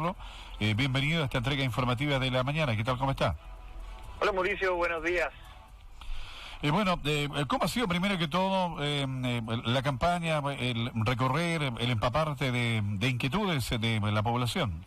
saludarlo. Bienvenido a esta entrega informativa de la mañana. ¿Qué tal? ¿Cómo está? Hola Mauricio, buenos días. ¿Cómo ha sido primero que todo la campaña, el recorrer, el empaparte de inquietudes de la población?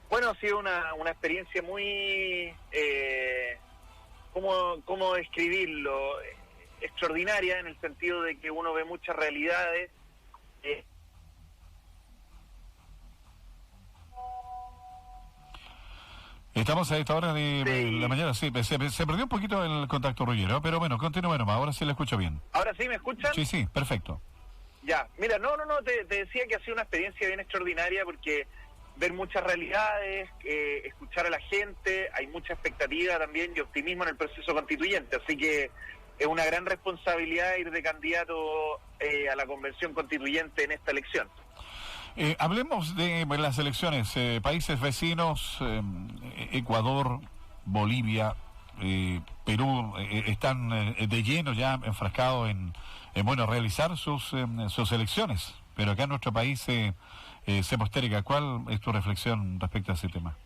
Bueno, ha sido una experiencia muy, ¿cómo describirlo? Extraordinaria, en el sentido de que uno ve muchas realidades. Estamos a esta hora de Sí. la mañana, sí, se perdió un poquito el contacto, Ruggiero, pero bueno, continúe nomás, ahora sí le escucho bien. ¿Ahora sí me escuchan? Sí, perfecto. Ya, mira, te decía que ha sido una experiencia bien extraordinaria porque ver muchas realidades, escuchar a la gente, hay mucha expectativa también y optimismo en el proceso constituyente, así que es una gran responsabilidad ir de candidato a la convención constituyente en esta elección. Hablemos de las elecciones, países vecinos, Ecuador, Bolivia, Perú, están de lleno ya enfrascados en realizar sus elecciones, pero acá en nuestro país se posterga. ¿Cuál es tu reflexión respecto a ese tema?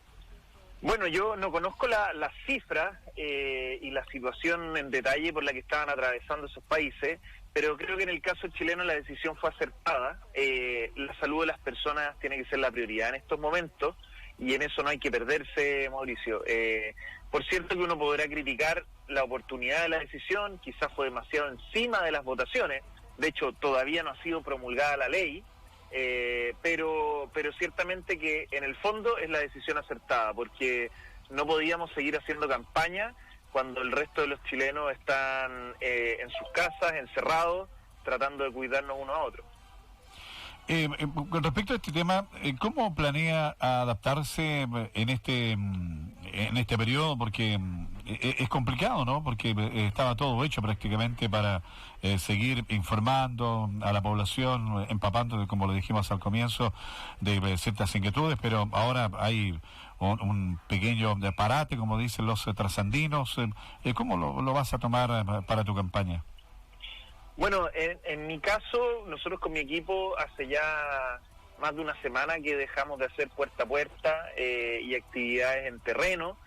Bueno, yo no conozco las cifras y la situación en detalle por la que estaban atravesando esos países, pero creo que en el caso chileno la decisión fue acertada. La salud de las personas tiene que ser la prioridad en estos momentos y en eso no hay que perderse, Mauricio. Por cierto que uno podrá criticar la oportunidad de la decisión, quizás fue demasiado encima de las votaciones, de hecho todavía no ha sido promulgada la ley, pero ciertamente que en el fondo es la decisión acertada, porque no podíamos seguir haciendo campaña cuando el resto de los chilenos están en sus casas, encerrados, tratando de cuidarnos uno a otro. Con respecto a este tema, ¿cómo planea adaptarse en este periodo? Porque es complicado, ¿no? Porque estaba todo hecho prácticamente para seguir informando a la población, empapando, como lo dijimos al comienzo, de ciertas inquietudes, pero ahora hay un pequeño parate, como dicen los trasandinos. ¿Cómo lo vas a tomar para tu campaña? Bueno, en mi caso, nosotros con mi equipo hace ya más de una semana que dejamos de hacer puerta a puerta y actividades en terreno,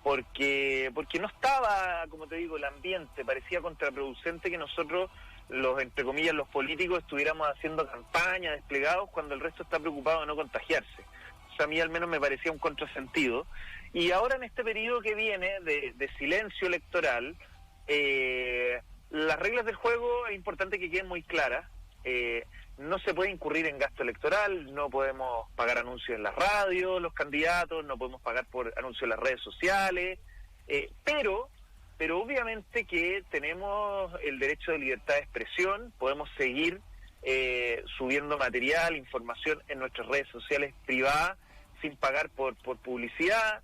porque no estaba, como te digo, el ambiente. Parecía contraproducente que nosotros, entre comillas, los políticos, estuviéramos haciendo campaña, desplegados, cuando el resto está preocupado de no contagiarse. O sea, a mí al menos me parecía un contrasentido. Y ahora en este periodo que viene de silencio electoral, las reglas del juego es importante que queden muy claras. No se puede incurrir en gasto electoral, no podemos pagar anuncios en la radio, los candidatos, no podemos pagar por anuncios en las redes sociales, pero obviamente que tenemos el derecho de libertad de expresión, podemos seguir subiendo material, información en nuestras redes sociales privadas sin pagar por publicidad.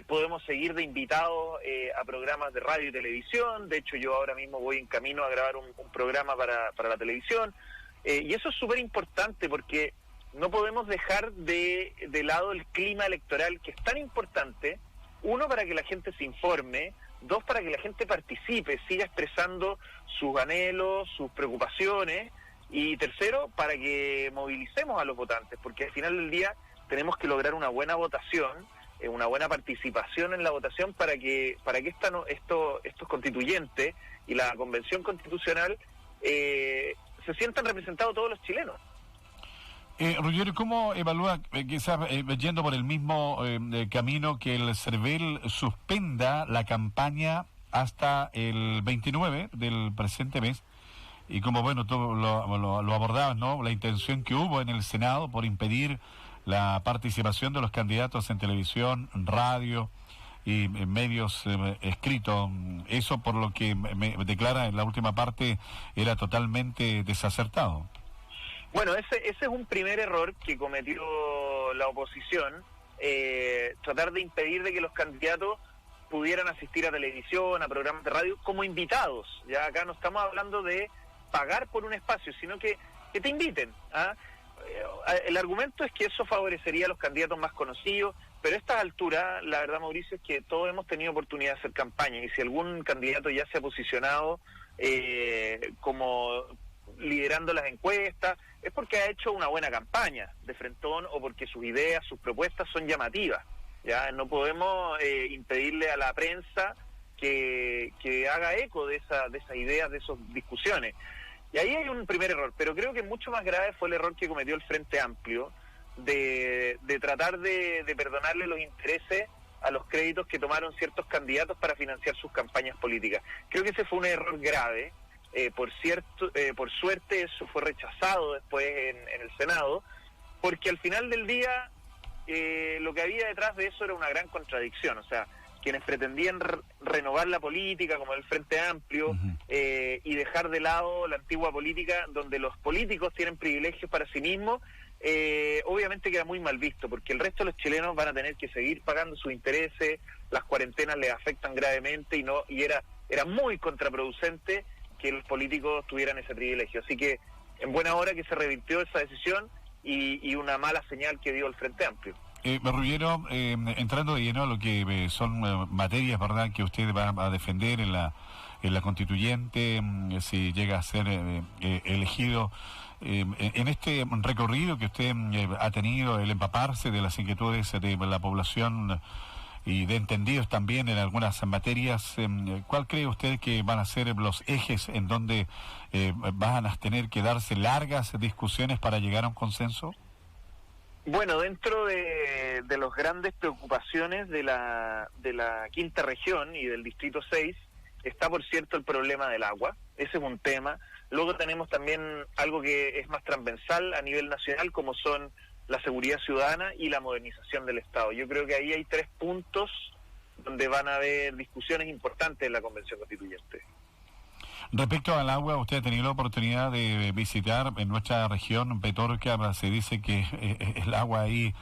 Podemos seguir de invitados a programas de radio y televisión. De hecho, yo ahora mismo voy en camino a grabar un programa para la televisión. Y eso es súper importante porque no podemos dejar de lado el clima electoral, que es tan importante. Uno, para que la gente se informe. Dos, para que la gente participe, siga expresando sus anhelos, sus preocupaciones. Y tercero, para que movilicemos a los votantes, porque al final del día tenemos que lograr una buena votación, una buena participación en la votación para que estos constituyentes y la convención constitucional se sientan representados todos los chilenos. Ruggiero, ¿cómo evalúa, quizás yendo por el mismo camino, que el CERVEL suspenda la campaña hasta el 29 del presente mes? Y como, tú lo abordabas, ¿no? La intención que hubo en el Senado por impedir la participación de los candidatos en televisión, radio y en medios escritos. Eso, por lo que me declara en la última parte, era totalmente desacertado. Bueno, ese es un primer error que cometió la oposición, tratar de impedir de que los candidatos pudieran asistir a televisión, a programas de radio como invitados. Ya acá no estamos hablando de pagar por un espacio, sino que te inviten. El argumento es que eso favorecería a los candidatos más conocidos, pero a estas alturas, la verdad, Mauricio, es que todos hemos tenido oportunidad de hacer campaña, y si algún candidato ya se ha posicionado como liderando las encuestas, es porque ha hecho una buena campaña de frentón o porque sus ideas, sus propuestas son llamativas. Ya no podemos impedirle a la prensa que haga eco de esas ideas, de esas discusiones. Y ahí hay un primer error, pero creo que mucho más grave fue el error que cometió el Frente Amplio de tratar de perdonarle los intereses a los créditos que tomaron ciertos candidatos para financiar sus campañas políticas. Creo que ese fue un error grave. Por suerte eso fue rechazado después en el Senado, porque al final del día lo que había detrás de eso era una gran contradicción. O sea, quienes pretendían renovar la política, como el Frente Amplio, y dejar de lado la antigua política donde los políticos tienen privilegios para sí mismos, obviamente queda muy mal visto, porque el resto de los chilenos van a tener que seguir pagando sus intereses, las cuarentenas les afectan gravemente y era muy contraproducente que los políticos tuvieran ese privilegio. Así que en buena hora que se revirtió esa decisión y una mala señal que dio el Frente Amplio. Ruggiero, entrando de lleno a lo que son materias, ¿verdad?, que usted va a defender en la constituyente, si llega a ser elegido, en este recorrido que usted ha tenido, el empaparse de las inquietudes de la población y de entendidos también en algunas materias, ¿cuál cree usted que van a ser los ejes en donde van a tener que darse largas discusiones para llegar a un consenso? Bueno, dentro de las grandes preocupaciones de la quinta región y del distrito 6 está, por cierto, el problema del agua. Ese es un tema. Luego tenemos también algo que es más transversal a nivel nacional, como son la seguridad ciudadana y la modernización del Estado. Yo creo que ahí hay 3 puntos donde van a haber discusiones importantes en la Convención Constituyente. Respecto al agua, usted ha tenido la oportunidad de visitar en nuestra región, Petorca. Se dice que el agua ahí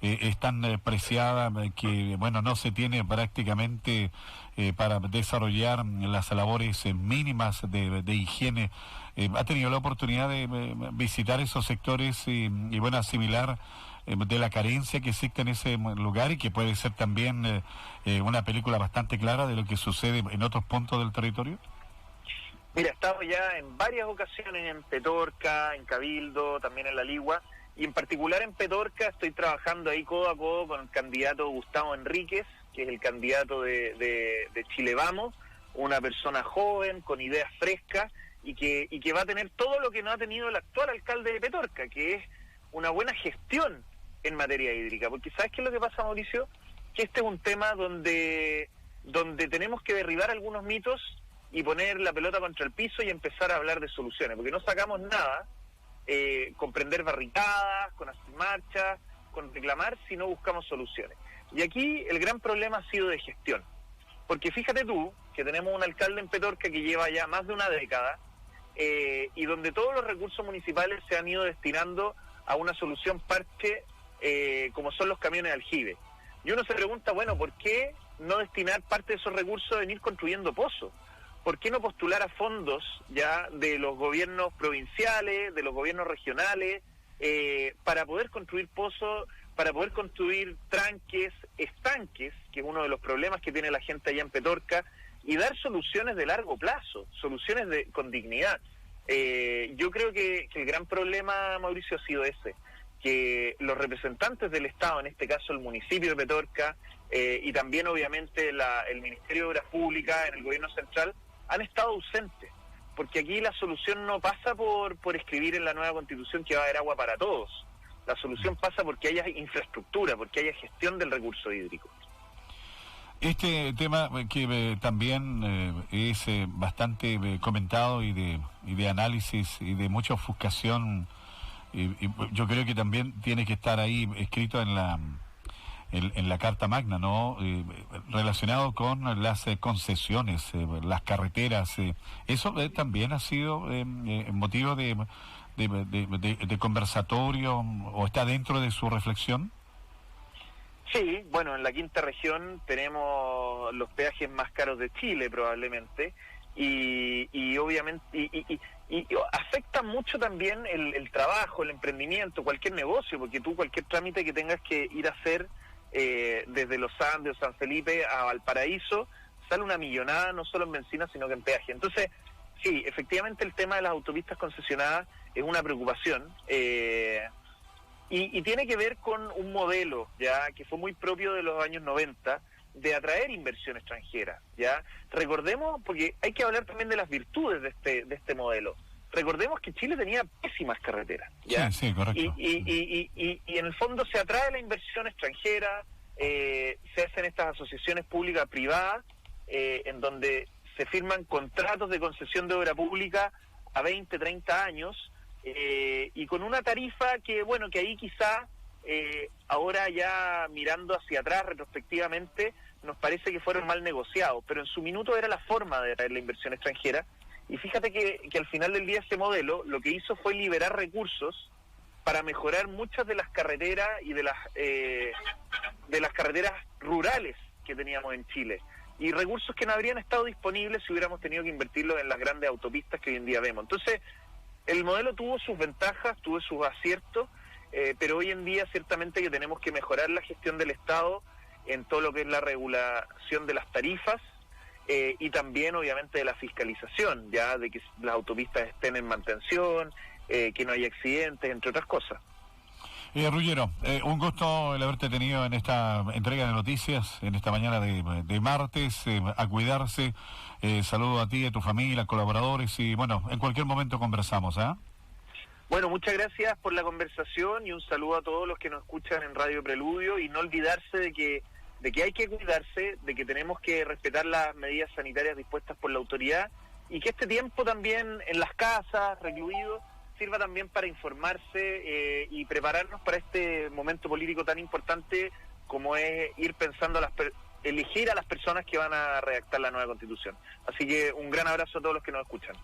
es tan preciada que, bueno, no se tiene prácticamente para desarrollar las labores mínimas de higiene. ¿Ha tenido la oportunidad de visitar esos sectores y bueno, asimilar de la carencia que existe en ese lugar y que puede ser también una película bastante clara de lo que sucede en otros puntos del territorio? Mira, he estado ya en varias ocasiones en Petorca, en Cabildo, también en La Ligua, y en particular en Petorca estoy trabajando ahí codo a codo con el candidato Gustavo Enríquez, que es el candidato de Chile Vamos, una persona joven, con ideas frescas, y que va a tener todo lo que no ha tenido el actual alcalde de Petorca, que es una buena gestión en materia hídrica. Porque ¿sabes qué es lo que pasa, Mauricio? Que este es un tema donde tenemos que derribar algunos mitos y poner la pelota contra el piso y empezar a hablar de soluciones, porque no sacamos nada con prender barricadas, con hacer marchas, con reclamar, si no buscamos soluciones. Y aquí el gran problema ha sido de gestión, porque fíjate tú que tenemos un alcalde en Petorca que lleva ya más de una década y donde todos los recursos municipales se han ido destinando a una solución parche como son los camiones de aljibe. Y uno se pregunta, bueno, ¿por qué no destinar parte de esos recursos en ir construyendo pozos? ¿Por qué no postular a fondos ya de los gobiernos provinciales, de los gobiernos regionales, para poder construir pozos, para poder construir tranques, estanques, que es uno de los problemas que tiene la gente allá en Petorca, y dar soluciones de largo plazo, soluciones con dignidad? Yo creo que el gran problema, Mauricio, ha sido ese, que los representantes del Estado, en este caso el municipio de Petorca, y también obviamente el Ministerio de Obras Públicas en el gobierno central, han estado ausentes, porque aquí la solución no pasa por escribir en la nueva Constitución que va a haber agua para todos. La solución pasa porque haya infraestructura, porque haya gestión del recurso hídrico. Este tema que también es bastante comentado y de análisis y de mucha ofuscación, y yo creo que también tiene que estar ahí escrito en la Carta Magna, ¿no? Relacionado con las concesiones, las carreteras. ¿Eso también ha sido motivo de conversatorio o está dentro de su reflexión? Sí, bueno, en la quinta región tenemos los peajes más caros de Chile probablemente y obviamente y afecta mucho también el trabajo, el emprendimiento, cualquier negocio, porque tú cualquier trámite que tengas que ir a hacer desde Los Andes o San Felipe a Valparaíso, sale una millonada no solo en benzina sino que en peaje. Entonces Sí, efectivamente el tema de las autopistas concesionadas es una preocupación y tiene que ver con un modelo ya que fue muy propio de los años 90 de atraer inversión extranjera. Ya recordemos, porque hay que hablar también de las virtudes de este modelo. Recordemos que Chile tenía pésimas carreteras, ¿ya? Sí, correcto. Y en el fondo se atrae la inversión extranjera, se hacen estas asociaciones públicas-privadas, en donde se firman contratos de concesión de obra pública a 20, 30 años, y con una tarifa que, bueno, que ahí quizá, ahora ya mirando hacia atrás retrospectivamente, nos parece que fueron mal negociados, pero en su minuto era la forma de atraer la inversión extranjera. Y fíjate que al final del día ese modelo lo que hizo fue liberar recursos para mejorar muchas de las carreteras y de las carreteras rurales que teníamos en Chile. Y recursos que no habrían estado disponibles si hubiéramos tenido que invertirlos en las grandes autopistas que hoy en día vemos. Entonces, el modelo tuvo sus ventajas, tuvo sus aciertos, pero hoy en día ciertamente que tenemos que mejorar la gestión del Estado en todo lo que es la regulación de las tarifas, y también obviamente de la fiscalización, ya de que las autopistas estén en mantención, que no haya accidentes, entre otras cosas. Ruggiero, un gusto el haberte tenido en esta entrega de noticias, en esta mañana de martes, a cuidarse. Saludo a ti, a tu familia, colaboradores y bueno, en cualquier momento conversamos, ¿ah? Bueno, muchas gracias por la conversación y un saludo a todos los que nos escuchan en Radio Preludio, y no olvidarse de que hay que cuidarse, de que tenemos que respetar las medidas sanitarias dispuestas por la autoridad, y que este tiempo también en las casas, recluidos, sirva también para informarse y prepararnos para este momento político tan importante como es ir pensando elegir a las personas que van a redactar la nueva Constitución. Así que un gran abrazo a todos los que nos escuchan.